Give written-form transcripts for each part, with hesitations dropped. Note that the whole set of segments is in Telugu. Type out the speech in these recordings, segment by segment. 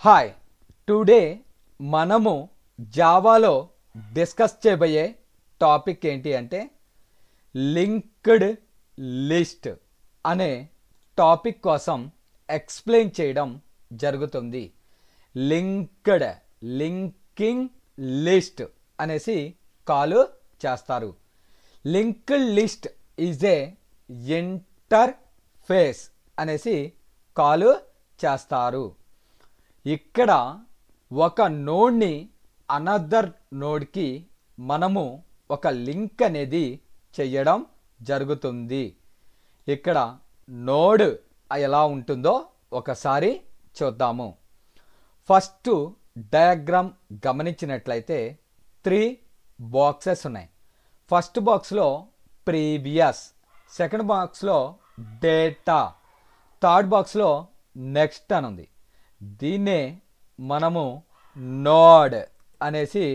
హాయ్ టుడే మనము జావాలో డిస్కస్ చేయబోయే టాపిక్ ఏంటి అంటే లింక్డ్ లిస్ట్ అనే టాపిక్ కోసం ఎక్స్ప్లెయిన్ చేయడం జరుగుతుంది. లింకింగ్ లిస్ట్ అనేసి కాల్ చేస్తారు. Linked list is a interface అనేసి కాల్ చేస్తారు. ఇక్కడ ఒక నోడ్ని అనదర్ నోడ్కి మనము ఒక లింక్ అనేది చేయడం జరుగుతుంది. ఇక్కడ నోడ్ ఎలా ఉంటుందో ఒకసారి చూద్దాము. ఫస్ట్ డయాగ్రామ్ గమనించినట్లయితే 3 బాక్సెస్ ఉన్నాయి. ఫస్ట్ బాక్స్లో ప్రీవియస్, సెకండ్ బాక్స్లో డేటా, థర్డ్ బాక్స్లో నెక్స్ట్ అని ఉంది. దీన్నే మనము నోడ్ అనేసి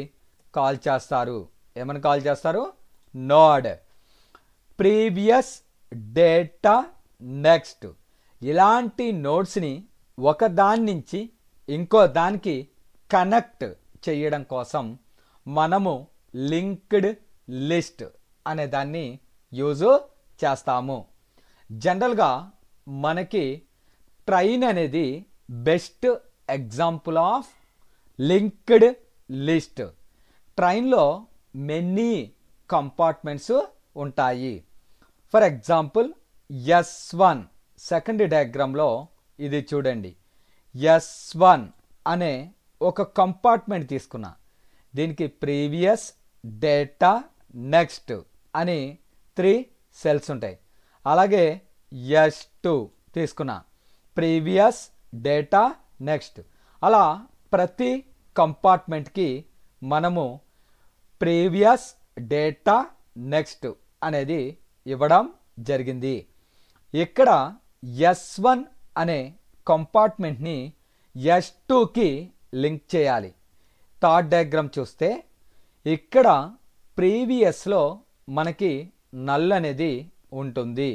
కాల్ చేస్తారు. ఏమని కాల్ చేస్తారు? నోడ్. ప్రీవియస్, డేటా, నెక్స్ట్ ఇలాంటి నోడ్స్ని ఒక దాని నుంచి ఇంకో దానికి కనెక్ట్ చేయడం కోసం మనము లింక్డ్ లిస్ట్ అనే దాన్ని యూజ్ చేస్తాము. జనరల్గా మనకి ట్రైన్ అనేది best example of linked list. ట్రైన్లో మెనీ కంపార్ట్మెంట్స్ ఉంటాయి. ఫర్ ఎగ్జాంపుల్ S1 సెకండ్ డయాగ్రామ్లో ఇది చూడండి. S1 అనే ఒక కంపార్ట్మెంట్ తీసుకున్నా. దీనికి ప్రీవియస్, డేటా, నెక్స్ట్ అని 3 సెల్స్ ఉంటాయి. అలాగే S2 తీసుకున్నా. ప్రీవియస్, డేటా, నెక్స్ట్ అలా ప్రతి కంపార్ట్మెంట్కి మనము ప్రీవియస్, డేటా, నెక్స్ట్ అనేది ఇవ్వడం జరిగింది. ఇక్కడ S1 అనే కంపార్ట్మెంట్ని S2కి లింక్ చేయాలి. థర్డ్ డయాగ్రామ్ చూస్తే ఇక్కడ ప్రీవియస్లో మనకి నల్ అనేది ఉంటుంది.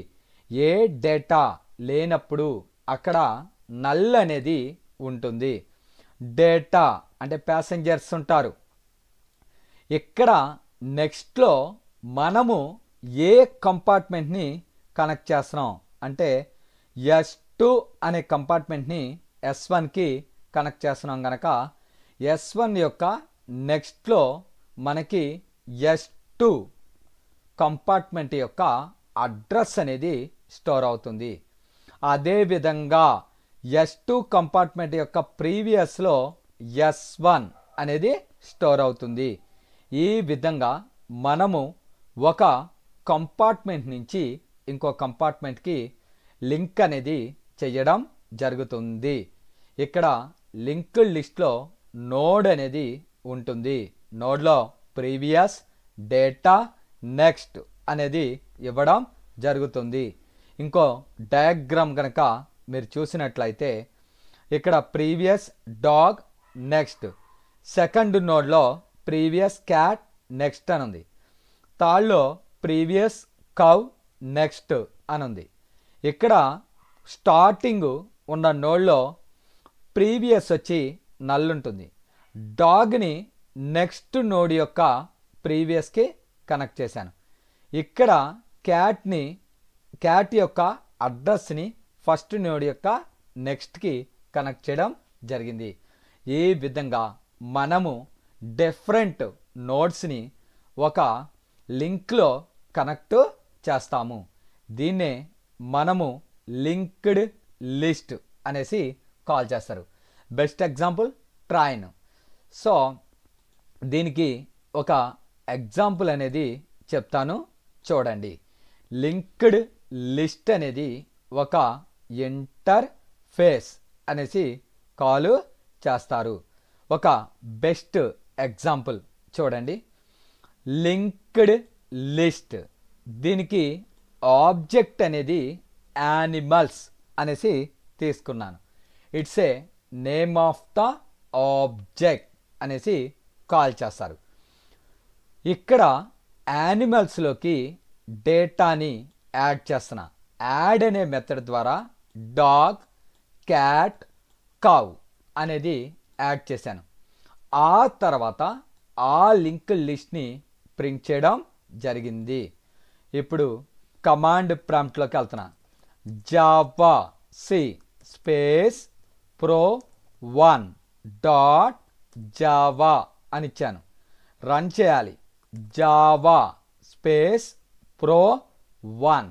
ఏ డేటా లేనప్పుడు అక్కడ నల్ అనేది ఉంటుంది. డేటా అంటే ప్యాసింజర్స్ ఉంటారు. ఇక్కడ నెక్స్ట్లో మనము ఏ కంపార్ట్మెంట్ని కనెక్ట్ చేస్తున్నాం అంటే S2 అనే కంపార్ట్మెంట్ని S1కి కనెక్ట్ చేస్తున్నాం కనుక S1 యొక్క నెక్స్ట్లో మనకి S2 కంపార్ట్మెంట్ యొక్క అడ్రస్ అనేది స్టోర్ అవుతుంది. అదేవిధంగా S2 కంపార్ట్మెంట్ యొక్క ప్రీవియస్లో S1 అనేది స్టోర్ అవుతుంది. ఈ విధంగా మనము ఒక కంపార్ట్మెంట్ నుంచి ఇంకో కంపార్ట్మెంట్కి లింక్ అనేది చేయడం జరుగుతుంది. ఇక్కడ లింక్డ్ లిస్ట్లో నోడ్ అనేది ఉంటుంది. నోడ్లో ప్రీవియస్, డేటా, నెక్స్ట్ అనేది ఇవ్వడం జరుగుతుంది. ఇంకో డయాగ్రామ్ కనుక మీరు చూసినట్లయితే ఇక్కడ ప్రీవియస్ డాగ్, నెక్స్ట్, సెకండ్ నోడ్లో ప్రీవియస్ క్యాట్, నెక్స్ట్ అని ఉంది. థర్డ్లో ప్రీవియస్ కౌ, నెక్స్ట్ అని ఉంది. ఇక్కడ స్టార్టింగ్ ఉన్న నోడ్లో ప్రీవియస్ వచ్చి నల్ ఉంటుంది. డాగ్ని నెక్స్ట్ నోడ్ యొక్క ప్రీవియస్కి కనెక్ట్ చేశాను. ఇక్కడ క్యాట్ యొక్క అడ్రస్ని ఫస్ట్ నోడ్ యొక్క నెక్స్ట్కి కనెక్ట్ చేయడం జరిగింది. ఈ విధంగా మనము డిఫరెంట్ నోడ్స్ని ఒక లింక్లో కనెక్ట్ చేస్తాము. దీన్నే మనము లింక్డ్ లిస్ట్ అనేసి కాల్ చేస్తారు. Best example train. సో దీనికి ఒక ఎగ్జాంపుల్ అనేది చెప్తాను చూడండి. లింక్డ్ లిస్ట్ అనేది ఒక ఇంటర్ఫేస్ అనేసి కాల్ చేస్తారు. ఒక బెస్ట్ ఎగ్జాంపుల్ చూడండి. లింక్డ్ లిస్ట్, దీనికి ఆబ్జెక్ట్ అనేది యానిమల్స్ అనేసి తీసుకున్నాను. It's a name of the object అనేసి కాల్ చేస్తారు. ఇక్కడ యానిమల్స్లోకి డేటాని యాడ్ చేస్తున్నా. యాడ్ అనే మెథడ్ ద్వారా డాగ్, క్యాట్, కౌ అనేది యాడ్ చేశాను. ఆ తర్వాత ఆ లింక్ లిస్ట్ని ప్రింట్ చేయడం జరిగింది. ఇప్పుడు కమాండ్ ప్రాంప్ట్లోకి వెళ్తున్నా. Java C space pro1 dot Java అని ఇచ్చాను. రన్ చేయాలి. Java space pro1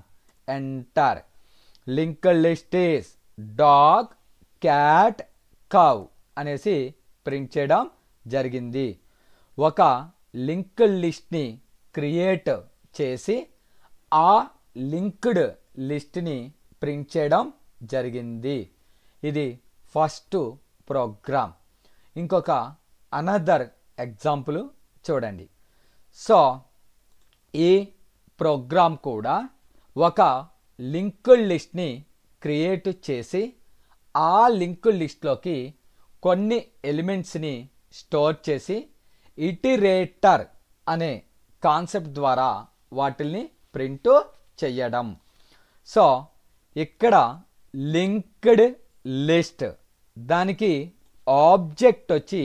enter. Link list is dog cat cow అనేసి ప్రింట్ చేయడం జరిగింది. ఒక లింక్ లిస్ట్ని క్రియేట్ చేసి ఆ లింక్డ్ లిస్ట్ని ప్రింట్ చేయడం జరిగింది. ఇది ఫస్ట్ ప్రోగ్రామ్. ఇంకొక అనదర్ ఎగ్జాంపుల్ చూడండి. సో ఈ ప్రోగ్రామ్ కూడా ఒక లింక్డ్ లిస్ట్ని క్రియేట్ చేసి ఆ లింక్ లిస్ట్లోకి కొన్ని ఎలిమెంట్స్ని స్టోర్ చేసి ఇటరేటర్ అనే కాన్సెప్ట్ ద్వారా వాటిల్ని ప్రింట్ చేయడం. సో ఇక్కడ లింక్డ్ లిస్ట్ దానికి ఆబ్జెక్ట్ వచ్చి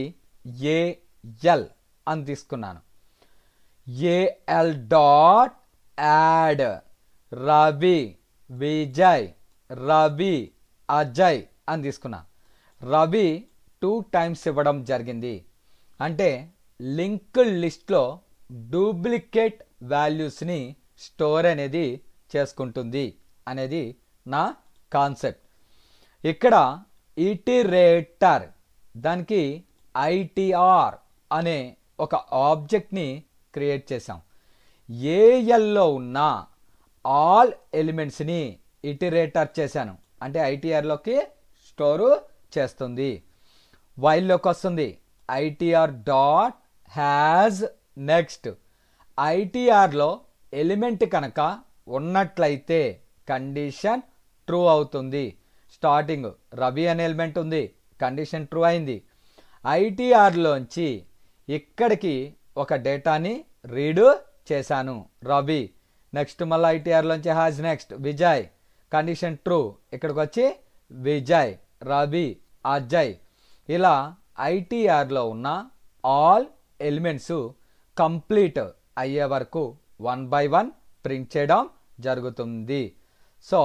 ఏఎల్ అని తీసుకున్నాను. AL dot add Ravi Vijay Ravi Ajay అని తీసుకున్నా. రవి 2 టైమ్స్ ఇవ్వడం జరిగింది. అంటే లింక్ లిస్ట్లో డూప్లికేట్ వాల్యూస్ని స్టోర్ అనేది చేసుకుంటుంది అనేది నా కాన్సెప్ట్. ఇక్కడ ఇటరేటర్ దానికి ఐటీఆర్ అనే ఒక ఆబ్జెక్ట్ని క్రియేట్ చేసాం. ఏఎల్లో ఉన్న ఆల్ ఎలిమెంట్స్ని ఇటరేటర్ చేశాను. అంటే ఐటీఆర్లోకి స్టోరు చేస్తుంది. వైల్లోకి వస్తుంది. ITR dot has next. ఐటీఆర్లో ఎలిమెంట్ కనుక ఉన్నట్లయితే కండిషన్ ట్రూ అవుతుంది. స్టార్టింగ్ రవి అనే ఎలిమెంట్ ఉంది, కండిషన్ ట్రూ అయింది. ఐటీఆర్లోంచి ఇక్కడికి ఒక డేటాని రీడ్ చేశాను రవి. నెక్స్ట్ మళ్ళీ ఐటీఆర్లోంచి has next Vijay, condition true. ఇక్కడికి వచ్చి విజయ్ రవి అజయ్. ఇలా ఐటీఆర్లో ఉన్న ఆల్ ఎలిమెంట్స్ కంప్లీట్ అయ్యే వరకు 1 by 1 ప్రింట్ చేయడం జరుగుతుంది. సో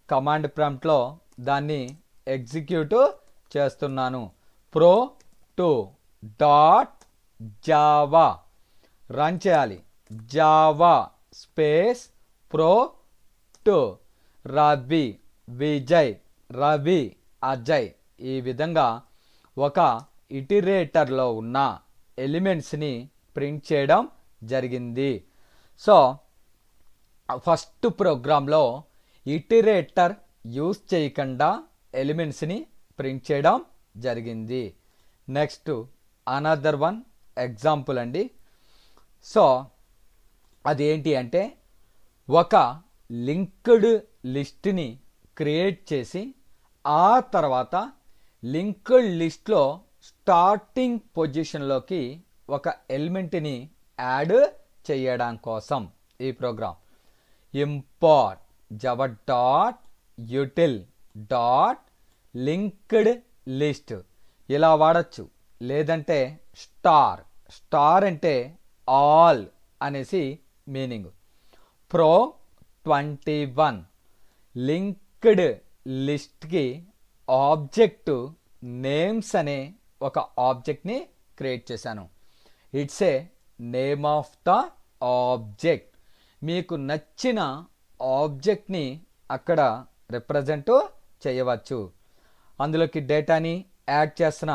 కమాండ్ ప్రాంప్ట్లో దాన్ని ఎగ్జిక్యూట్ చేస్తున్నాను. pro2 డాట్ జావా రన్ చేయాలి. Java space pro2 Ravi Vijay Ravi Ajay. ఈ విధంగా ఒక ఇటరేటర్లో ఉన్న ఎలిమెంట్స్ని ప్రింట్ చేయడం జరిగింది. సో ఫస్ట్ ప్రోగ్రాంలో ఇటరేటర్ యూజ్ చేయకుండా ఎలిమెంట్స్ని ప్రింట్ చేయడం జరిగింది. నెక్స్ట్ అనదర్ వన్ ఎగ్జాంపుల్ అండి. సో అదేంటి అంటే ఒక లింక్డ్ లిస్ట్ని క్రియేట్ చేసి ఆ తర్వాత లింక్డ్ లిస్ట్లో స్టార్టింగ్ పొజిషన్లోకి ఒక ఎలిమెంట్ని యాడ్ చేయడం కోసం ఈ program. Import Java dot util dot linked list ఇలా వాడచ్చు. లేదంటే స్టార్ అంటే ఆల్ అనేసి మీనింగ్. pro21 లింక్డ్ లిస్ట్కి ఆబ్జెక్ట్ నేమ్స్ అనే ఒక ఆబ్జెక్ట్ని క్రియేట్ చేశాను. It's a name of the object. మీకు నచ్చిన ఆబ్జెక్ట్ని అక్కడ రిప్రజెంట్ చేయవచ్చు. అందులోకి డేటాని యాడ్ చేసిన.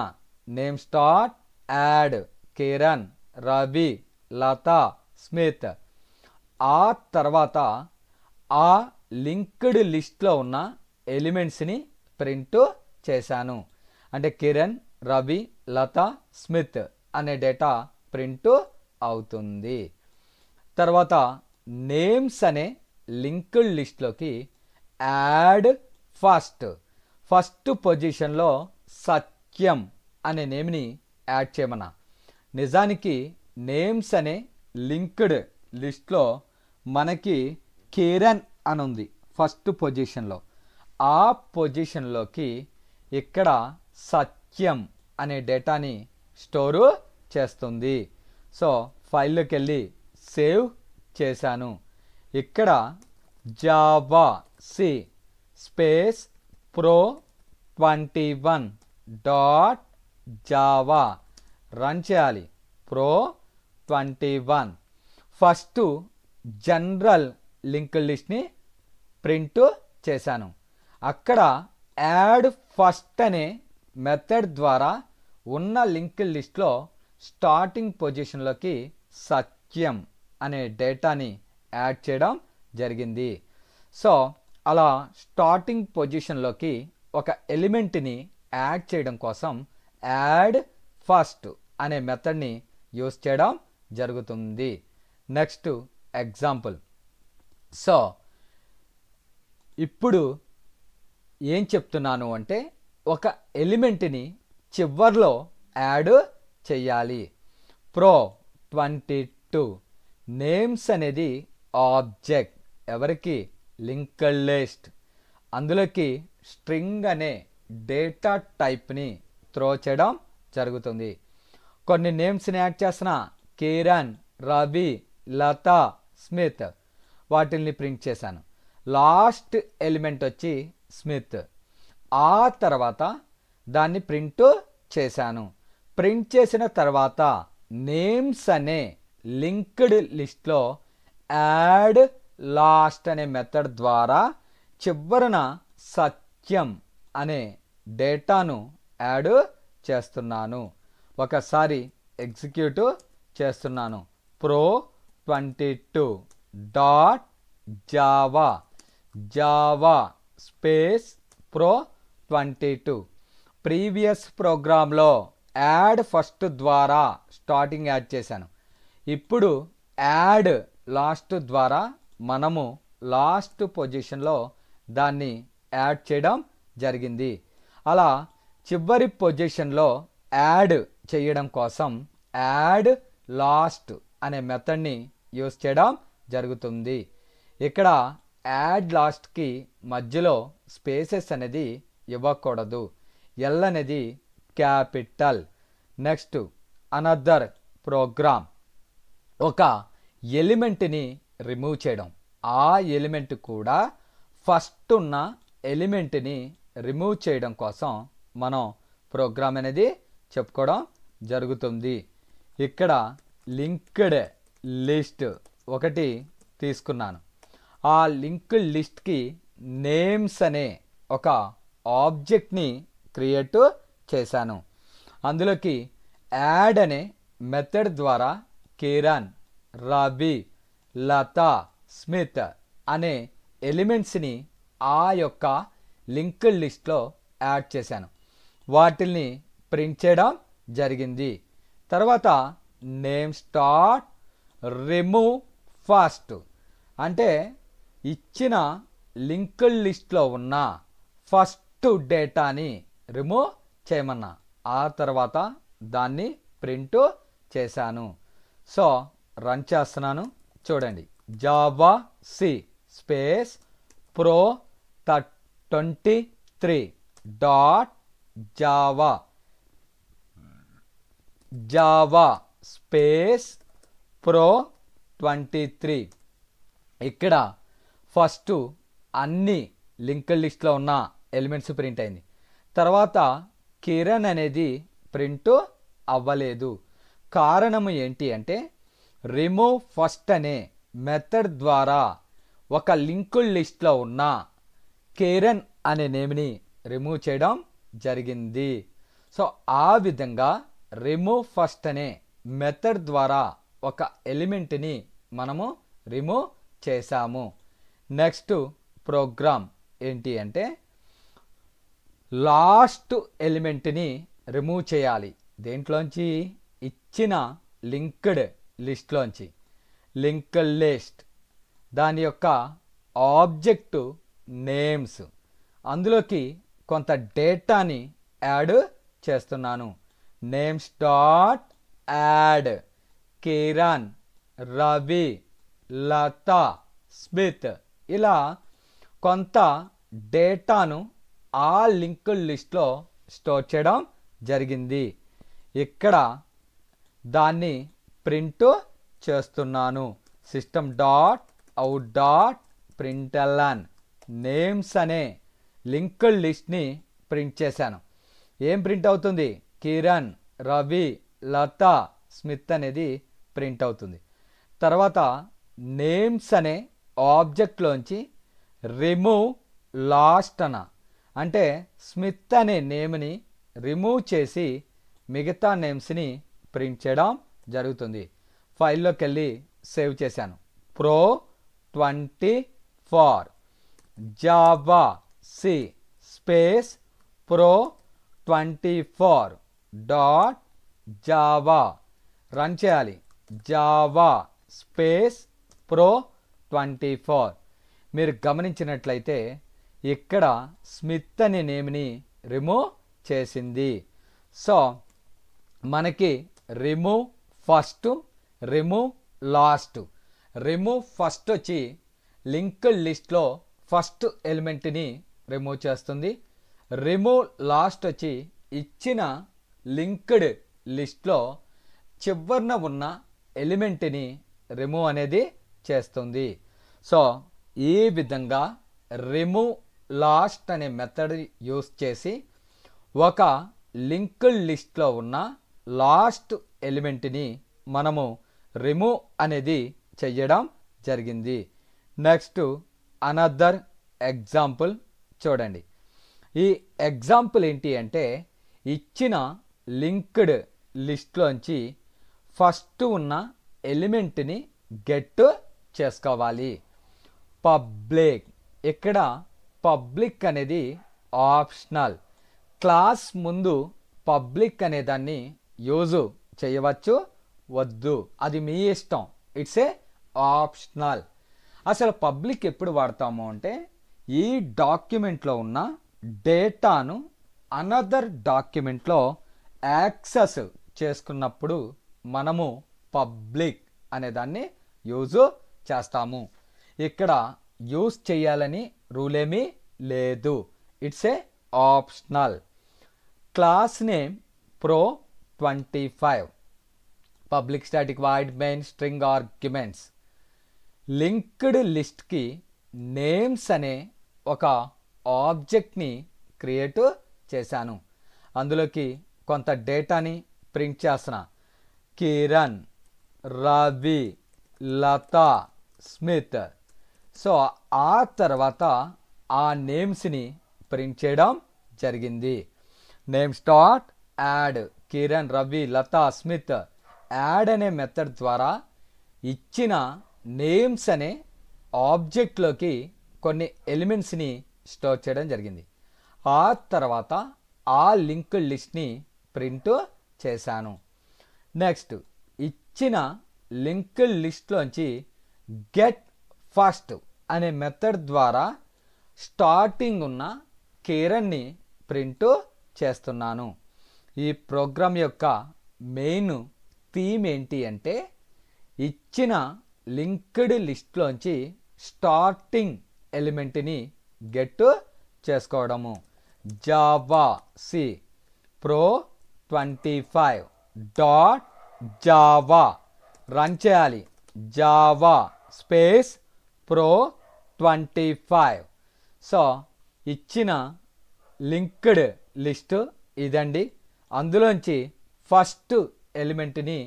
Name start add Kiran Ravi Lata Smith. ఆ తర్వాత ఆ లింక్డ్ లిస్ట్లో ఉన్న ఎలిమెంట్స్ని ప్రింట్ చేశాను. అంటే కిరణ్ రవి లత స్మిత్ అనే డేటా ప్రింట్ అవుతుంది. తర్వాత నేమ్స్ అనే లింక్డ్ లిస్ట్లోకి యాడ్ ఫస్ట్ పొజిషన్లో సత్యం అనే నేమ్ని యాడ్ చేయమన్నా. నిజానికి నేమ్స్ అనే లింక్డ్ లిస్ట్లో మనకి కిరణ్ అని ఉంది ఫస్ట్ పొజిషన్లో. ఆ పొజిషన్లోకి ఇక్కడ సత్యం సత్యం అనే డేటాని స్టోరు చేస్తుంది. సో ఫైల్లోకి వెళ్ళి సేవ్ చేశాను. ఇక్కడ Java C space pro21 dot Java run చేయాలి. pro21 ఫస్ట్ జనరల్ లింక్డ్ లిస్ట్ని ప్రింట్ చేశాను. అక్కడ యాడ్ ఫస్ట్ అనే మెథడ్ ద్వారా ఉన్న లింక్డ్ లిస్ట్లో స్టార్టింగ్ పొజిషన్లోకి సత్యం అనే డేటాని యాడ్ చేయడం జరిగింది. సో అలా స్టార్టింగ్ పొజిషన్లోకి ఒక ఎలిమెంట్ని యాడ్ చేయడం కోసం యాడ్ ఫస్ట్ అనే మెథడ్ని యూస్ చేయడం జరుగుతుంది. Next example. సో ఇప్పుడు ఏం చెప్తున్నాను అంటే ఒక ఎలిమెంట్ని చివర్లో యాడ్ చేయాలి. pro22 నేమ్స్ అనేది ఆబ్జెక్ట్, ఎవరికి లింక్డ్ లిస్ట్, అందులోకి స్ట్రింగ్ అనే డేటా టైప్ని త్రో చేయడం జరుగుతుంది. కొన్ని నేమ్స్ని యాడ్ చేసిన కిరణ్, రవి, లత, స్మిత్ వాటిల్ని ప్రింట్ చేశాను. లాస్ట్ ఎలిమెంట్ వచ్చి స్మిత్. ఆ తర్వాత దాన్ని ప్రింట్ చేశాను. ప్రింట్ చేసిన తర్వాత నేమ్స్ అనే లింక్డ్ లిస్ట్లో యాడ్ లాస్ట్ అనే మెథడ్ ద్వారా చివరన సత్యం అనే డేటాను యాడ్ చేస్తున్నాను. ఒకసారి ఎగ్జిక్యూట్ చేస్తున్నాను. pro22 dot Java Java space pro22 previous ప్రోగ్రాంలో యాడ్ ఫస్ట్ ద్వారా స్టార్టింగ్ యాడ్ చేశాను. ఇప్పుడు యాడ్ లాస్ట్ ద్వారా మనము లాస్ట్ పొజిషన్లో దాన్ని యాడ్ చేయడం జరిగింది. అలా చివరి పొజిషన్లో యాడ్ చేయడం కోసం యాడ్ లాస్ట్ అనే మెథడ్ని యూస్ చేయడం జరుగుతుంది. ఇక్కడ యాడ్ లాస్ట్కి మధ్యలో స్పేసెస్ అనేది ఇవ్వకూడదు. ఎల్ అనేది క్యాపిటల్. Next another programme. ఒక ఎలిమెంట్ని రిమూవ్ చేయడం. ఆ ఎలిమెంట్ కూడా ఫస్ట్ ఉన్న ఎలిమెంట్ని రిమూవ్ చేయడం కోసం మనం ప్రోగ్రామ్ అనేది చెప్పుకోవడం జరుగుతుంది. ఇక్కడ లింక్డ్ లిస్ట్ ఒకటి తీసుకున్నాను. ఆ లింక్డ్ లిస్ట్కి నేమ్స్ అనే ఒక ఆబ్జెక్ట్ని క్రియేట్ చేశాను. అందులోకి యాడ్ అనే మెథడ్ ద్వారా కిరణ్, రవి, లత, స్మిత్ అనే ఎలిమెంట్స్ని ఆ యొక్క లింక్డ్ లిస్ట్లో యాడ్ చేశాను. వాటిల్ని ప్రింట్ చేయడం జరిగింది. తర్వాత నేమ్ స్టార్ట్ రిమూవ్ ఫస్ట్ అంటే ఇచ్చిన లింక్డ్ లిస్ట్లో ఉన్న ఫస్ట్ డేటాని రిమూవ్ చేయమన్నా. ఆ తర్వాత దాన్ని ప్రింట్ చేశాను. సో రన్ చేస్తున్నాను. చూడండి. Java C space pro23 dot Java Java space pro23. ఇక్కడ ఫస్ట్ అన్ని లింక్డ్ లిస్ట్లో ఉన్న ఎలిమెంట్స్ ప్రింట్ అయింది. తర్వాత కిరణ్ అనేది ప్రింట్ అవ్వలేదు. కారణము ఏంటి అంటే రిమూవ్ ఫస్ట్ అనే మెథడ్ ద్వారా ఒక లింక్డ్ లిస్ట్లో ఉన్న కిరణ్ అనే నేమ్ని రిమూవ్ చేయడం జరిగింది. సో ఆ విధంగా రిమూవ్ ఫస్ట్ అనే మెథడ్ ద్వారా ఒక ఎలిమెంట్ని మనము రిమూవ్ చేశాము. నెక్స్ట్ ప్రోగ్రామ్ ఏంటి అంటే లాస్ట్ ఎలిమెంట్ని రిమూవ్ చేయాలి. దేంట్లోంచి? ఇచ్చిన లింక్డ్ లిస్ట్లోంచి. లింక్డ్ లిస్ట్ దాని యొక్క ఆబ్జెక్టు నేమ్స్, అందులోకి కొంత డేటాని యాడ్ చేస్తున్నాను. Names dot add Kiran, Ravi, Lata, Smith ఇలా కొంత డేటాను ఆ లింక్డ్ లిస్ట్లో స్టోర్ చేయడం జరిగింది. ఇక్కడ దాన్ని ప్రింట్ చేస్తున్నాను. System dot out dot println names అనే లింక్డ్ లిస్ట్ని ప్రింట్ చేశాను. ఏం ప్రింట్ అవుతుంది? కిరణ్, రవి, లత, స్మిత్ అనేది ప్రింట్ అవుతుంది. తర్వాత నేమ్స్ అనే ఆబ్జెక్ట్లోంచి రిమూవ్ లాస్ట్ అంటే స్మిత్ అనే నేమ్ని రిమూవ్ చేసి మిగతా నేమ్స్ని ప్రింట్ చేయడం జరుగుతుంది. ఫైల్లోకి వెళ్ళి సేవ్ చేశాను. Pro24 Java C space Pro24 dot Java run చేయాలి. జావా స్పేస్ Pro24 మీరు గమనించినట్లయితే ఇక్కడ స్మిత్ అనే నేమ్ని రిమూవ్ చేసింది. సో మనకి remove first, remove last. Remove first వచ్చి లింక్డ్ లిస్ట్లో ఫస్ట్ ఎలిమెంట్ని రిమూవ్ చేస్తుంది. రిమూవ్ లాస్ట్ వచ్చి ఇచ్చిన లింక్డ్ లిస్ట్లో చివరన ఉన్న ఎలిమెంట్ని రిమూవ్ అనేది చేస్తుంది. సో ఈ విధంగా రిమూవ్ లాస్ట్ అనే మెథడ్ యూస్ చేసి ఒక లింక్డ్ లిస్ట్లో ఉన్న లాస్ట్ ఎలిమెంట్ని మనము రిమూవ్ అనేది చెయ్యడం జరిగింది. నెక్స్ట్ అనదర్ ఎగ్జాంపుల్ చూడండి. ఈ ఎగ్జాంపుల్ ఏంటి అంటే ఇచ్చిన లింక్డ్ లిస్ట్లోంచి ఫస్ట్ ఉన్న ఎలిమెంట్ని గెట్ చేసుకోవాలి. పబ్లిక్, ఇక్కడ పబ్లిక్ అనేది ఆప్షనల్. క్లాస్ ముందు పబ్లిక్ అనే దాన్ని యూజ్ చేయవచ్చు, వద్దు, అది మీ ఇష్టం. It's a optional. అసలు పబ్లిక్ ఎప్పుడు వాడతాము అంటే ఈ డాక్యుమెంట్లో ఉన్న డేటాను అనదర్ డాక్యుమెంట్లో యాక్సెస్ చేసుకున్నప్పుడు మనము పబ్లిక్ అనే దాన్ని యూజ్ చేస్తాము. ఇక్కడ యూజ్ చేయాలని రూల్ ఏమీ లేదు. It's a optional. Class name Pro25 public static void main string arguments. Linked లిస్ట్కి నేమ్స్ అనే ఒక ఆబ్జెక్ట్ని క్రియేట్ చేశాను. అందులోకి కొంత డేటాని ప్రింట్ చేస్తున్నా. కిరణ్, రవి, లత, స్మిత్. సో ఆ తర్వాత ఆ నేమ్స్ని ప్రింట్ చేయడం జరిగింది. Names dot add Kiran, Ravi, Lata, Smith. Add అనే మెథడ్ ద్వారా ఇచ్చిన నేమ్స్ అనే ఆబ్జెక్ట్లోకి కొన్ని ఎలిమెంట్స్ని స్టోర్ చేయడం జరిగింది. ఆ తర్వాత ఆ లింక్డ్ లిస్ట్ని ప్రింట్ చేశాను. నెక్స్ట్ ఇచ్చిన లింక్డ్ లిస్ట్లోంచి గెట్ ఫస్ట్ అనే మెథడ్ ద్వారా స్టార్టింగ్ ఉన్న కిరణ్ని ప్రింట్ చేస్తున్నాను. ఈ ప్రోగ్రామ్ యొక్క మెయిన్ థీమ్ ఏంటి అంటే ఇచ్చిన లింక్డ్ లిస్ట్లోంచి స్టార్టింగ్ ఎలిమెంట్ని గెట్ చేసుకోవడము. Java C Pro25 dot Java run చేయాలి. Java space Pro25. సో ఇచ్చిన లింక్డ్ లిస్ట్ ఇదండి. అందులోంచి ఫస్ట్ ఎలిమెంట్ని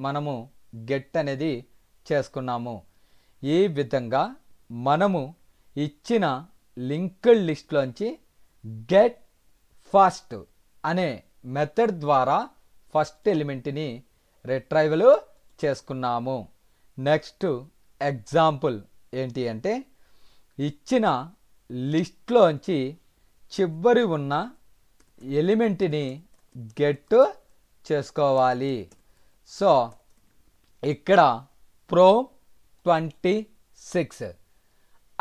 మనము గెట్ అనేది చేసుకున్నాము. ఈ విధంగా మనము ఇచ్చిన లింక్డ్ లిస్ట్లోంచి గెట్ ఫస్ట్ అనే మెథడ్ ద్వారా ఫస్ట్ ఎలిమెంట్ని రిట్రైవల్ చేసుకున్నాము. నెక్స్ట్ ఎగ్జాంపుల్ ఏంటి అంటే ఇచ్చిన లిస్ట్లోంచి చివరి ఉన్న ఎలిమెంట్ని గెట్ చేసుకోవాలి. సో ఇక్కడ Pro26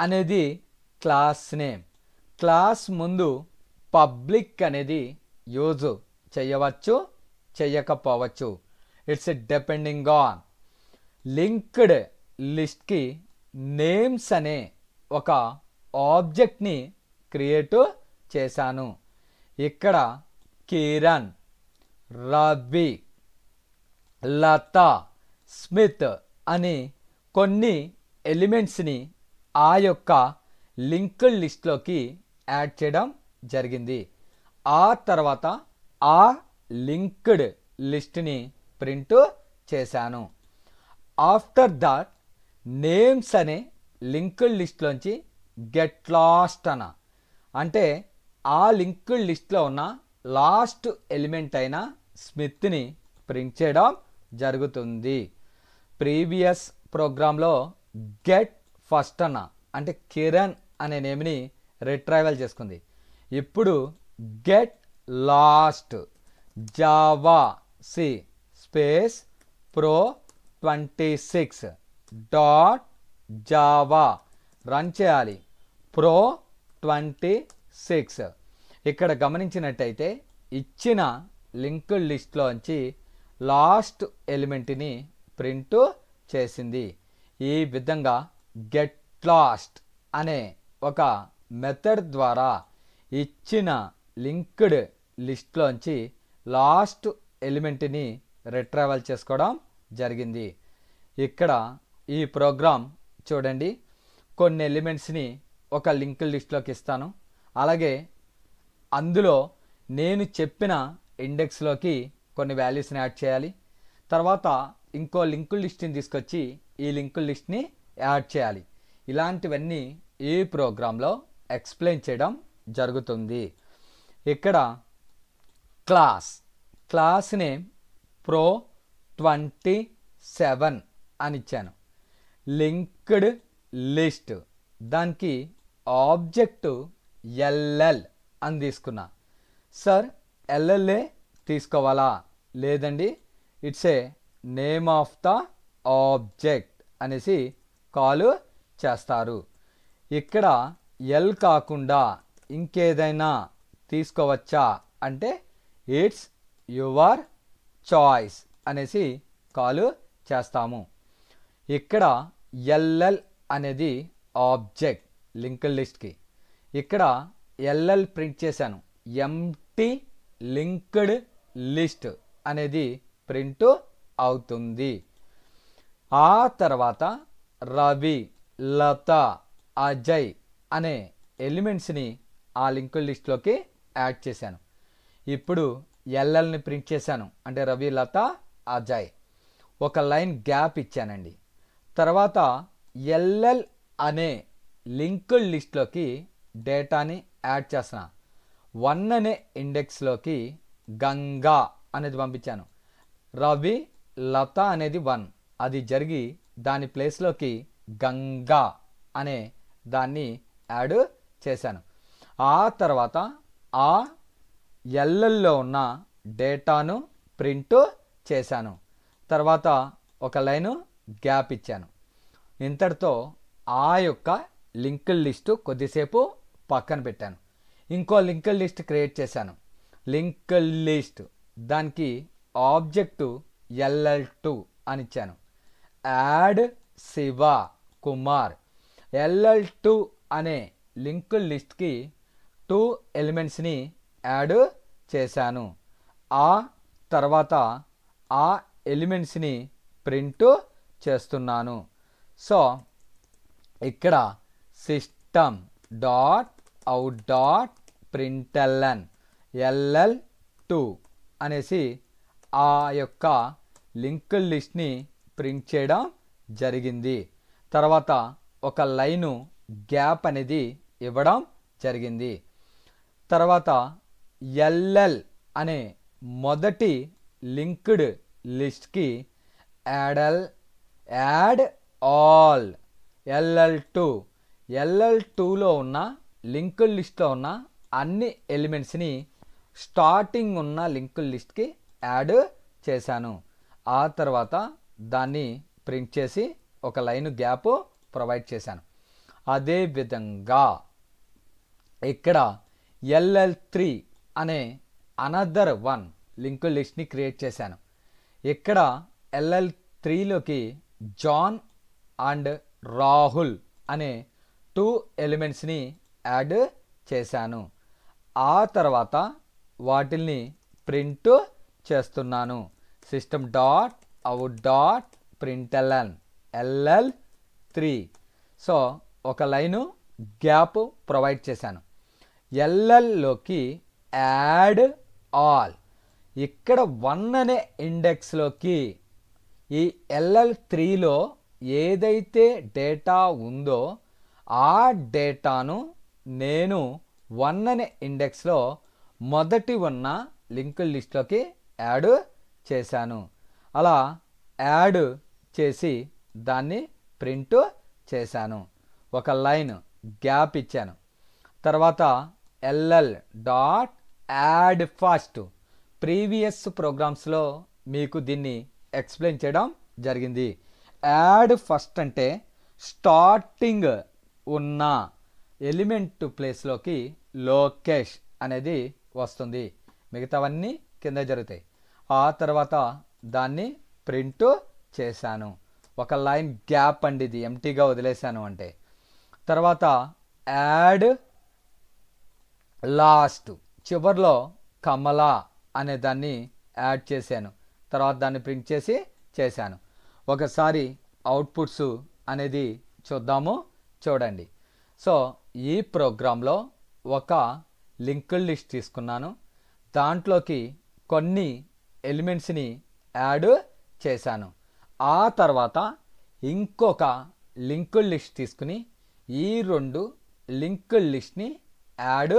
అనేది క్లాస్ నేమ్. క్లాస్ ముందు పబ్లిక్ అనేది యూజ్ చేయవచ్చు, చేయకపోవచ్చు. It's depending on. లింక్డ్ లిస్ట్కి నేమ్స్ అనే ఒక ఆబ్జెక్ట్ని క్రియేట్ చేశాను. ఇక్కడ కిరణ్, రవి, లత, స్మిత్ అని కొన్ని ఎలిమెంట్స్ని ఆ యొక్క లింక్డ్ లిస్ట్లోకి యాడ్ చేయడం జరిగింది. ఆ తర్వాత ఆ లింక్డ్ లిస్ట్ని ప్రింట్ చేశాను. ఆఫ్టర్ దట్ నేమ్స్ అనే లింక్డ్ లిస్ట్లోంచి గెట్ లాస్ట్ అంటే ఆ లింక్డ్ లిస్ట్లో ఉన్న లాస్ట్ ఎలిమెంట్ అయిన స్మిత్ని ప్రింట్ చేయడం జరుగుతుంది. ప్రీవియస్ ప్రోగ్రాంలో గెట్ ఫస్ట్ అంటే కిరణ్ అనే నేమ్ని రిట్రైవల్ చేసుకుంది. ఇప్పుడు get last Java C space pro 26 dot Java run చేయాలి. ప్రో 26 ఇక్కడ గమనించినట్టయితే ఇచ్చిన లింక్డ్ లిస్ట్లోంచి లాస్ట్ ఎలిమెంట్ని ప్రింట్ చేసింది. ఈ విధంగా గెట్ లాస్ట్ అనే ఒక మెథడ్ ద్వారా ఇచ్చిన లింక్డ్ లిస్ట్లోంచి లాస్ట్ ఎలిమెంట్ని రిట్రైవల్ చేసుకోవడం జరిగింది. ఇక్కడ ఈ ప్రోగ్రామ్ చూడండి, కొన్ని ఎలిమెంట్స్ని ఒక లింక్డ్ లిస్ట్లోకి ఇస్తాను. అలాగే అందులో నేను చెప్పిన ఇండెక్స్లోకి కొన్ని వాల్యూస్ని యాడ్ చేయాలి. తర్వాత ఇంకో లింక్డ్ లిస్ట్ని తీసుకొచ్చి ఈ లింక్డ్ లిస్ట్ని యాడ్ చేయాలి. ఇలాంటివన్నీ ఈ ప్రోగ్రాంలో ఎక్స్ప్లెయిన్ చేయడం జరుగుతుంది. ఇక్కడ క్లాస్ నేమ్ ప్రో 27 అని ఇచ్చాను. లింక్డ్ లిస్ట్ దానికి ఆబ్జెక్ట్ ఎల్ఎల్ అని తీసుకున్నా. సార్ ఎల్ఎల్ఏ తీసుకోవాలా? లేదండి, it's a name of the object అనేసి కాల్ చేస్తారు. ఇక్కడ ఎల్ కాకుండా ఇంకేదైనా తీసుకోవచ్చా అంటే ఇట్స్ యువర్ చాయిస్ అనేసి కాల్ చేస్తాము. ఇక్కడ ఎల్ఎల్ అనేది ఆబ్జెక్ట్ లింక్డ్ లిస్ట్కి. ఇక్కడ ఎల్ఎల్ ప్రింట్ చేశాను. ఎంటీ లింక్డ్ లిస్ట్ అనేది ప్రింట్ అవుతుంది. ఆ తర్వాత రవి, లత, అజయ్ అనే ఎలిమెంట్స్ని ఆ లింక్డ్ లిస్ట్లోకి యాడ్ చేశాను. ఇప్పుడు ఎల్ఎల్ని ప్రింట్ చేశాను అంటే రవి, లత, అజయ్. ఒక లైన్ గ్యాప్ ఇచ్చానండి. తర్వాత ఎల్ఎల్ అనే లింక్డ్ లిస్ట్లోకి డేటాని యాడ్ చేస్తున్నా. 1 అనే ఇండెక్స్లోకి గంగా అనేది పంపించాను. రవి, లత అనేది 1, అది జరిగి దాని ప్లేస్లోకి గంగా అనే దాన్ని యాడ్ చేశాను. ఆ తర్వాత ఆ ఎల్ఎల్లో ఉన్న డేటాను ప్రింట్ చేశాను. తర్వాత ఒక లైను గ్యాప్ ఇచ్చాను. ఇంతటితో ఆ యొక్క లింక్డ్ లిస్టు కొద్దిసేపు పక్కన పెట్టాను. ఇంకో లింక్డ్ లిస్ట్ క్రియేట్ చేశాను. లింక్డ్ లిస్ట్ దానికి ఆబ్జెక్టు LL2 అని ఇచ్చాను. యాడ్ శివ కుమార్. LL2 అనే లింక్డ్ లిస్ట్కి 2 ఎలిమెంట్స్ని యాడ్ చేశాను. ఆ తర్వాత ఆ ఎలిమెంట్స్ని ప్రింట్ చేస్తున్నాను. సో ఇక్కడ system dot out dot println LL2 అనేసి ఆ యొక్క లింక్డ్ లిస్ట్ని ప్రింట్ చేయడం జరిగింది. తర్వాత ఒక లైను గ్యాప్ అనేది ఇవ్వడం జరిగింది. తర్వాత LL అనే మొదటి లింక్డ్ లిస్ట్కి యాడ్ ఆల్ LL2లో ఉన్న లింక్డ్ లిస్ట్లో ఉన్న అన్ని ఎలిమెంట్స్ని స్టార్టింగ్ ఉన్న లింక్డ్ లిస్ట్కి యాడ్ చేశాను. ఆ తర్వాత దాన్ని ప్రింట్ చేసి ఒక లైన్ గ్యాప్ ప్రొవైడ్ చేశాను. అదేవిధంగా ఇక్కడ LL3 అనే అనదర్ 1 లింక్డ్ లిస్ట్ని క్రియేట్ చేశాను. ఇక్కడ LL3లోకి జాన్ అండ్ రాహుల్ అనే 2 ఎలిమెంట్స్ని యాడ్ చేశాను. ఆ తర్వాత వాటిల్ని ప్రింట్ చేస్తున్నాను. System dot out dot println LL3. So ఒక లైను గ్యాప్ ప్రొవైడ్ చేశాను. LLలోకి యాడ్ ఆల్, ఇక్కడ 1 అనే ఇండెక్స్లోకి ఈ LL3లో ఏదైతే డేటా ఉందో ఆ డేటాను నేను 1 అనే ఇండెక్స్లో మొదటి ఉన్న లింక్డ్ లిస్ట్లోకి యాడ్ చేశాను. అలా యాడ్ చేసి దాన్ని ప్రింట్ చేశాను. ఒక లైన్ గ్యాప్ ఇచ్చాను. తర్వాత LL dot add first. Previous ప్రోగ్రామ్స్లో మీకు దీన్ని ఎక్స్ప్లెయిన్ చేయడం జరిగింది. యాడ్ ఫస్ట్ అంటే స్టార్టింగ్ ఉన్న ఎలిమెంట్ ప్లేస్లోకి లోకేష్ అనేది వస్తుంది. మిగతావన్నీ కింద జరుగుతాయి. ఆ తర్వాత దాన్ని ప్రింట్ చేశాను. ఒక లైన్ గ్యాప్ అండి, ఇది ఎంటీగా వదిలేశాను అంటే. తర్వాత యాడ్ లాస్ట్, చివర్లో కమలా అనే దాన్ని యాడ్ చేశాను. తర్వాత దాన్ని ప్రింట్ చేసి చేశాను. ఒకసారి అవుట్పుట్స్ అనేది చూద్దాము, చూడండి. సో ఈ ప్రోగ్రాంలో ఒక లింక్డ్ లిస్ట్ తీసుకున్నాను. దాంట్లోకి కొన్ని ఎలిమెంట్స్ని యాడ్ చేశాను. ఆ తర్వాత ఇంకొక లింక్డ్ లిస్ట్ తీసుకుని ఈ 2 లింక్డ్ లిస్ట్ని యాడ్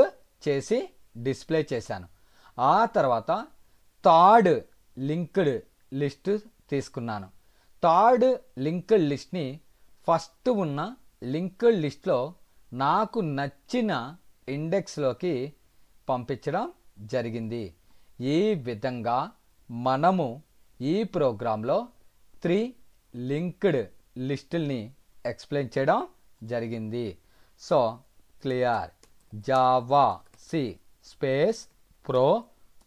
చేసి డిస్ప్లే చేశాను. ఆ తర్వాత థర్డ్ లింక్డ్ లిస్ట్ తీసుకున్నాను. థర్డ్ లింక్డ్ లిస్ట్ని ఫస్ట్ ఉన్న లింక్డ్ లిస్ట్లో నాకు నచ్చిన ఇండెక్స్లోకి పంపించడం జరిగింది. ఈ విధంగా మనము ఈ ప్రోగ్రాంలో 3 లింక్డ్ లిస్టుల్ని ఎక్స్ప్లెయిన్ చేయడం జరిగింది. So clear. Java C space pro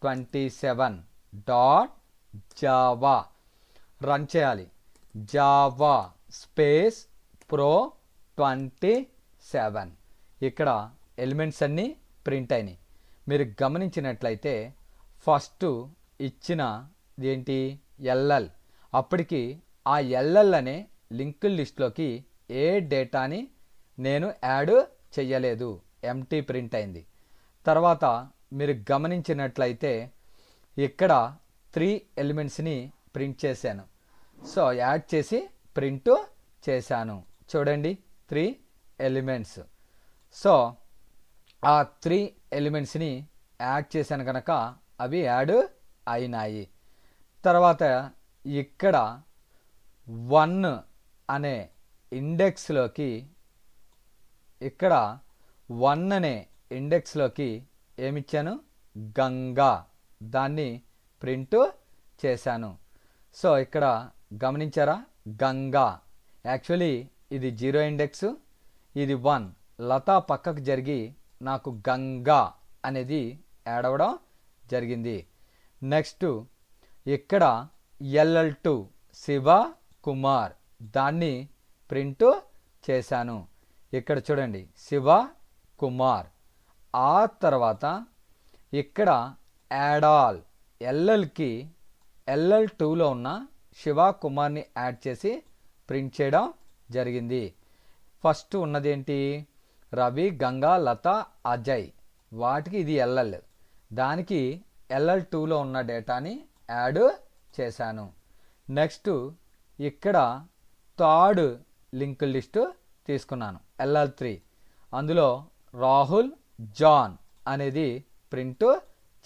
27 dot Java run చేయాలి. Java space pro 27. ఇక్కడ ఎలిమెంట్స్ అన్నీ ప్రింట్ అయినాయి. మీరు గమనించినట్లయితే ఫస్ట్ ఇచ్చిన ఏంటి LL. అప్పటికి ఆ LL అనే లింక్డ్ లిస్ట్లోకి ఏ డేటాని నేను యాడ్ చెయ్యలేదు, ఎంటీ ప్రింట్ అయింది. తర్వాత మీరు గమనించినట్లయితే ఇక్కడ 3 ఎలిమెంట్స్ని ప్రింట్ చేశాను. సో యాడ్ చేసి ప్రింట్ చేశాను. చూడండి 3 ఎలిమెంట్స్. సో ఆ 3 ఎలిమెంట్స్ని యాడ్ చేశాను కనుక అవి యాడ్ అయినాయి. తర్వాత ఇక్కడ 1 అనే ఇండెక్స్లోకి ఇక్కడ 1 అనే ఇండెక్స్లోకి ఏమిచ్చాను, గంగా, దాన్ని ప్రింట్ చేశాను. సో ఇక్కడ గమనించారా, గంగా యాక్చువల్లీ ఇది 0 ఇండెక్స్, ఇది 1. లత పక్కకు జరిగి నాకు గంగా అనేది యాడ్ అవ్వడం జరిగింది. నెక్స్ట్ ఇక్కడ LL2 శివ కుమార్, దాన్ని ప్రింట్ చేశాను. ఇక్కడ చూడండి శివ కుమార్. ఆ తర్వాత ఇక్కడ యాడ్ ఆల్, LLకి LL2లో ఉన్న శివ కుమార్ని యాడ్ చేసి ప్రింట్ చేయడం జరిగింది. ఫస్ట్ ఉన్నది ఏంటి, రవి, గంగా, లత, అజయ్, వాటికి ఇది LL. దానికి LL2లో ఉన్న డేటాని యాడ్ చేశాను. నెక్స్ట్ ఇక్కడ థర్డ్ లింక్డ్ లిస్ట్ తీసుకున్నాను LL3. అందులో రాహుల్, జాన్ అనేది ప్రింట్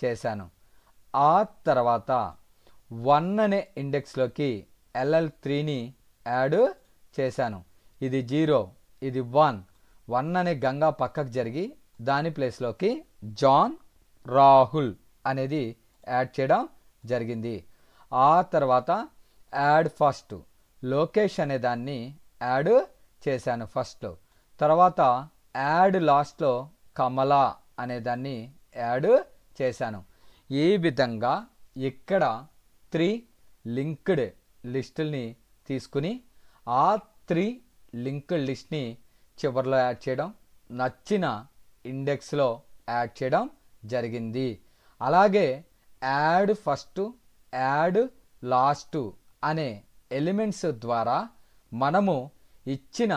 చేశాను. ఆ తర్వాత 1 అనే ఇండెక్స్లోకి LL3ని యాడ్ చేశాను. ఇది 0, ఇది 1. 1 అనే గంగా పక్కకు జరిగి దాని ప్లేస్లోకి జాన్, రాహుల్ అనేది యాడ్ చేయడం జరిగింది. ఆ తర్వాత యాడ్ ఫస్ట్, లోకేష్ అనే దాన్ని యాడ్ చేశాను ఫస్ట్లో. తర్వాత యాడ్ లాస్ట్లో కమలా అనే దాన్ని యాడ్ చేశాను. ఈ విధంగా ఇక్కడ 3 లింక్డ్ లిస్టుల్ని తీసుకుని ఆ 3 లింక్డ్ లిస్ట్ని చివరిలో యాడ్ చేయడం, నచ్చిన ఇండెక్స్లో యాడ్ చేయడం జరిగింది. అలాగే యాడ్ ఫస్ట్, యాడ్ లాస్ట్ అనే ఎలిమెంట్స్ ద్వారా మనము ఇచ్చిన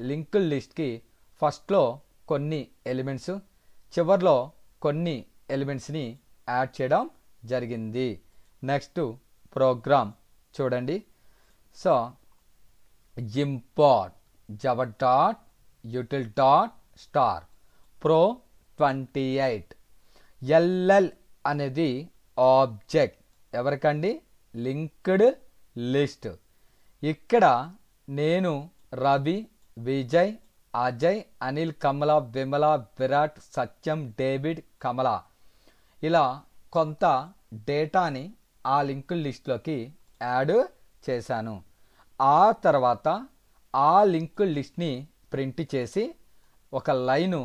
లింక్డ్ లిస్ట్కి ఫస్ట్లో కొన్ని ఎలిమెంట్స్, చివర్లో కొన్ని ఎలిమెంట్స్ని యాడ్ చేయడం జరిగింది. నెక్స్ట్ ప్రోగ్రామ్ చూడండి. So import java dot util dot star pro 28 ll అనేది ఆబ్జెక్ట్ ఎవరికండి? Linked list. ఇక్కడ నేను రవి, విజయ్, అజయ్, అనిల్, కమల, విమల, విరాట్, సత్యం, డేవిడ్, కమల ఇలా కొంత డేటాని ఆ లింక్డ్ లిస్ట్లోకి యాడ్ చేశాను. ఆ తర్వాత ఆ లింక్డ్ లిస్ట్ని ప్రింట్ చేసి ఒక లైను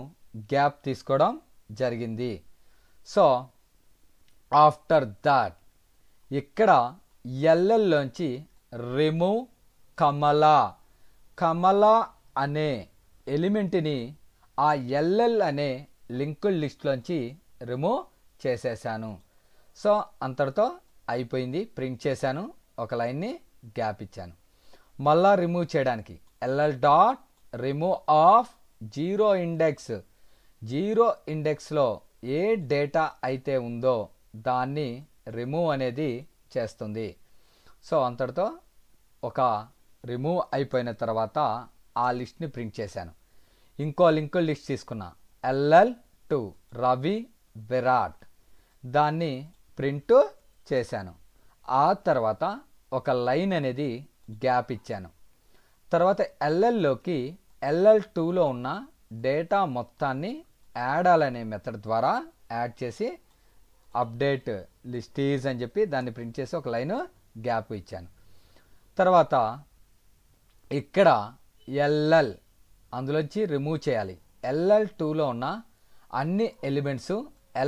గ్యాప్ తీసుకోవడం జరిగింది. సో ఆఫ్టర్ దాట్ ఇక్కడ ఎల్ఎల్లోంచి రిమూవ్ కమల అనే ఎలిమెంట్ని ఆ ఎల్ఎల్ అనే లింక్డ్ లిస్ట్లోంచి రిమూవ్ చేసేసాను. సో అంతటితో అయిపోయింది. ప్రింట్ చేశాను, ఒక లైన్ని గ్యాప్ ఇచ్చాను. మళ్ళా రిమూవ్ చేయడానికి LL dot remove of zero index, zero ఇండెక్స్లో ఏ డేటా అయితే ఉందో దాన్ని రిమూవ్ అనేది చేస్తుంది. సో అంతటితో ఒక రిమూవ్ అయిపోయిన తర్వాత ఆ లిస్ట్ని ప్రింట్ చేశాను. ఇంకో లింక్డ్ లిస్ట్ తీసుకున్నా LL2 రవి, విరాట్, దాన్ని ప్రింట్ చేశాను. ఆ తర్వాత ఒక లైన్ అనేది గ్యాప్ ఇచ్చాను. తర్వాత LLలోకి LL2లో ఉన్న డేటా మొత్తాన్ని యాడ్ అనే మెథడ్ ద్వారా యాడ్ చేసి అప్డేట్ లిస్ట్ ఈజ్ అని చెప్పి దాన్ని ప్రింట్ చేసి ఒక లైన్ గ్యాప్ ఇచ్చాను. తర్వాత ఇక్కడ LL అందులోంచి రిమూవ్ చేయాలి. LL2లో ఉన్న అన్ని ఎలిమెంట్స్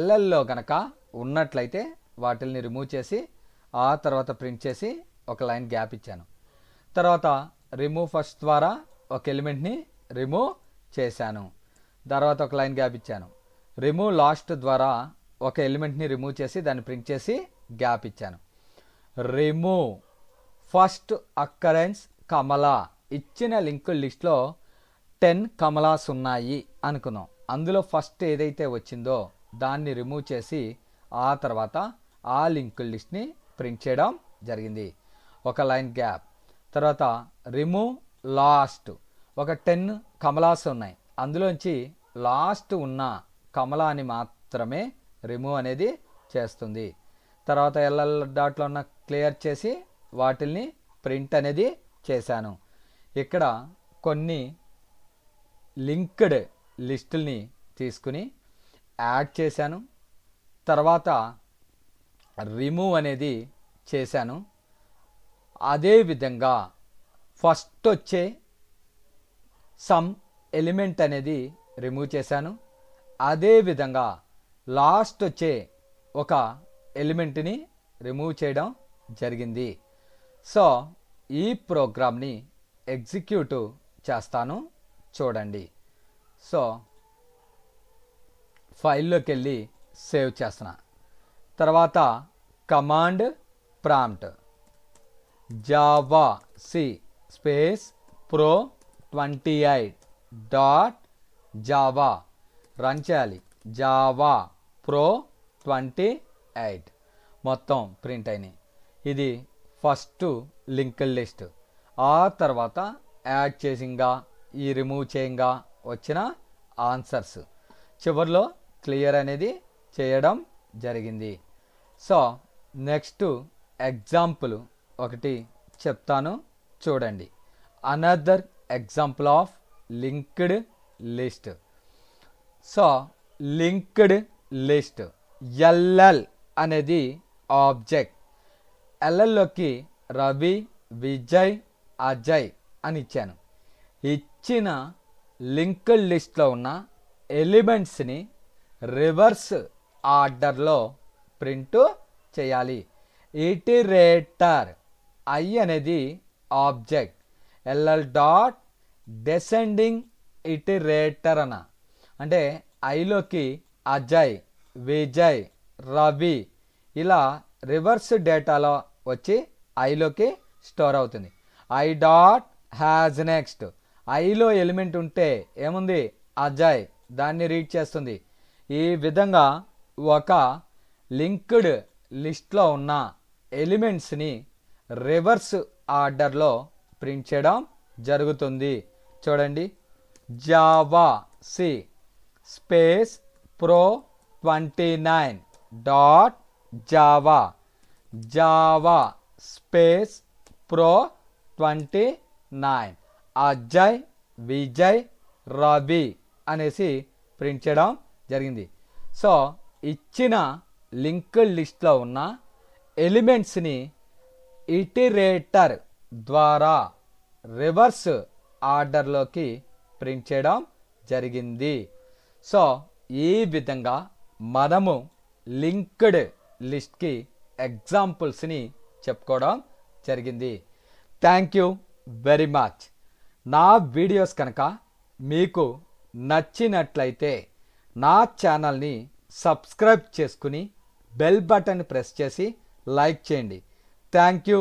LLలో కనుక ఉన్నట్లయితే వాటిల్ని రిమూవ్ చేసి ఆ తర్వాత ప్రింట్ చేసి ఒక లైన్ గ్యాప్ ఇచ్చాను. తర్వాత రిమూవ్ ఫస్ట్ ద్వారా ఒక ఎలిమెంట్ని రిమూవ్ చేశాను. తర్వాత ఒక లైన్ గ్యాప్ ఇచ్చాను. రిమూవ్ లాస్ట్ ద్వారా ఒక ఎలిమెంట్ని రిమూవ్ చేసి దాన్ని ప్రింట్ చేసి గ్యాప్ ఇచ్చాను. రిమూవ్ ఫస్ట్ అక్కరెన్స్ కమల, ఇచ్చిన లింక్డ్ లిస్ట్లో 10 కమలాస్ ఉన్నాయి అనుకున్నాం. అందులో ఫస్ట్ ఏదైతే వచ్చిందో దాన్ని రిమూవ్ చేసి ఆ తర్వాత ఆ లింక్డ్ లిస్ట్ని ప్రింట్ చేయడం జరిగింది. ఒక లైన్ గ్యాప్. తర్వాత రిమూవ్ లాస్ట్, ఒక 10 కమలాస్ ఉన్నాయి, అందులోంచి లాస్ట్ ఉన్న కమలాని మాత్రమే రిమూవ్ అనేది చేస్తుంది. తర్వాత ఎల్ఎల్ డాట్లో ఉన్న క్లియర్ చేసి వాటిల్ని ప్రింట్ అనేది చేశాను. ఇక్కడ కొన్ని లింక్డ్ లిస్టుల్ని తీసుకుని యాడ్ చేశాను. తర్వాత రిమూవ్ అనేది చేశాను. అదేవిధంగా ఫస్ట్ వచ్చే సమ్ ఎలిమెంట్ అనేది రిమూవ్ చేశాను. అదేవిధంగా లాస్ట్ వచ్చే ఒక ఎలిమెంట్ని రిమూవ్ చేయడం జరిగింది. సో ఈ ప్రోగ్రామ్ని ఎగ్జిక్యూట్ చేస్తాను, చూడండి. సో ఫైల్లోకి వెళ్ళి సేవ్ చేస్తున్నా. తర్వాత command prompt javac space pro 28 dot Java run చేయాలి. జావా pro 28 మొత్తం ప్రింట్ అయినాయి. ఇది ఫస్ట్ లింక్డ్ లిస్ట్. ఆ తర్వాత యాడ్ చేసింగా ఈ రిమూవ్ చేయంగా వచ్చిన ఆన్సర్స్ చివరిలో క్లియర్ అనేది చేయడం జరిగింది. సో నెక్స్ట్ ఎగ్జాంపుల్ ఒకటి చెప్తాను, చూడండి. Another example of linked list. So linked list LL అనేది ఆబ్జెక్ట్. ఎల్ఎల్లోకి రవి, విజయ్, అజయ్ అని ఇచ్చాను. ఇచ్చిన లింక్డ్ లిస్ట్లో ఉన్న ఎలిమెంట్స్ని రివర్స్ ఆర్డర్లో ప్రింట్ చేయాలి. ఇటిరేటర్ ఐ అనేది object. LL dot descending iterator అంటే ఐలోకి అజయ్, విజయ్, రవి ఇలా రివర్స్ డేటాలో వచ్చి ఐలోకి స్టోర్ అవుతుంది. ఐ డాట్ హ్యాజ్ నెక్స్ట్, ఐలో ఎలిమెంట్ ఉంటే ఏముంది అజయ్, దాన్ని రీడ్ చేస్తుంది. ఈ విధంగా ఒక లింక్డ్ లిస్ట్లో ఉన్న ఎలిమెంట్స్ని రివర్స్ ఆర్డర్లో ప్రింట్ చేయడం జరుగుతుంది. చూడండి, Java C space pro 29 dot Java, Java space pro 29 Ajay Vijay Ravi అనేసి ప్రింట్ చేయడం జరిగింది. సో ఇచ్చిన లింక్డ్ లిస్ట్లో ఉన్న ఎలిమెంట్స్ని ఇటరేటర్ ద్వారా రివర్స్ ఆర్డర్లోకి ప్రింట్ చేయడం జరిగింది. సో ఈ విధంగా మనము లింక్డ్ లిస్ట్కి ఎగ్జాంపుల్స్ని చెప్పుకోవడం జరిగింది. Thank you very much. నా వీడియోస్ కనుక మీకు నచ్చినట్లయితే నా ఛానల్ని సబ్స్క్రైబ్ చేసుకుని బెల్ బటన్ ప్రెస్ చేసి లైక్ చేయండి. Thank you.